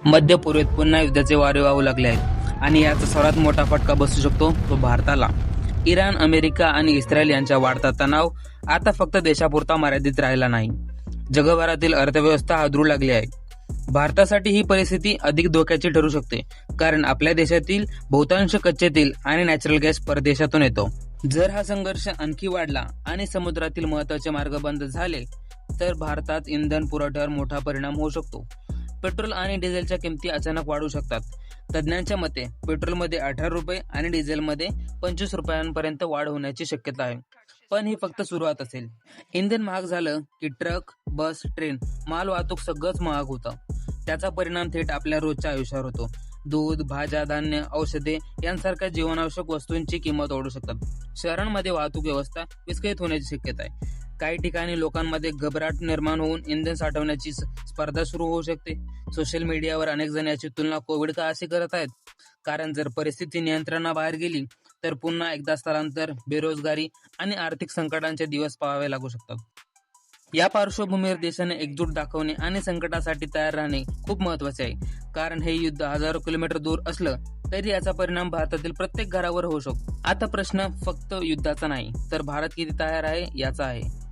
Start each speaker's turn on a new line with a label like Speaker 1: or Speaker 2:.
Speaker 1: मध्य पूर्वेत पुन्हा युद्धाचे वारे वाहू लागले आहेत आणि याचा सर्वात मोठा फटका बसू शकतो तो भारताला. इराण, अमेरिका आणि इस्रायल यांचा वाढता तणाव आता फक्त देशापुरता मर्यादित राहिला नाही. जगभरातील अर्थव्यवस्था हादरू लागली आहे. भारतासाठी ही परिस्थिती अधिक धोक्याची ठरू शकते, कारण आपल्या देशातील बहुतांश कच्चे तेल आणि नॅचरल गॅस परदेशातून येतो. जर हा संघर्ष आणखी वाढला आणि समुद्रातील महत्त्वाचे मार्ग बंद झाले तर भारतात इंधन पुरवठ्यावर मोठा परिणाम होऊ शकतो. पेट्रोल आणि डिझेलच्या किमती अचानक वाढू शकतात. तज्ज्ञांच्या मते पेट्रोलमध्ये 18 रुपये आणि डिझेलमध्ये 25 रुपयांपर्यंत वाढ होण्याची शक्यता आहे. पण ही फक्त सुरुवात असेल. इंधन महाग झालं की ट्रक, बस, ट्रेन, माल वाहतूक सगळंच महाग होतं. त्याचा परिणाम थेट आपल्या रोजच्या आयुष्यावर होतो. दूध, भाज्या, धान्य, औषधे यांसारख्या जीवनावश्यक वस्तूंची किंमत वाढू शकतात. शहरांमध्ये वाहतूक व्यवस्था विस्कळीत होण्याची शक्यता आहे. काही ठिकाणी लोकांमध्ये घबराट निर्माण होऊन इंधन साठवण्याची स्पर्धा सुरू होऊ शकते. सोशल मीडियावर अनेक जण याची तुलना कोविड काळाशी करत आहेत, कारण जर परिस्थिती नियंत्रणाबाहेर गेली तर पुन्हा एकदा स्थलांतर, बेरोजगारी आणि आर्थिक संकटांचे दिवस पाहावे लागू शकतात. या पार्श्वभूमीवर देशाने एकजूट दाखवणे आणि संकटासाठी तयार राहणे खूप महत्त्वाचे आहे, कारण हे युद्ध हजारो किलोमीटर दूर असलं तरी याचा परिणाम भारतातील प्रत्येक घरावर होऊ शकतो. आता प्रश्न फक्त युद्धाचा नाही, तर भारत किती तयार आहे याचा आहे.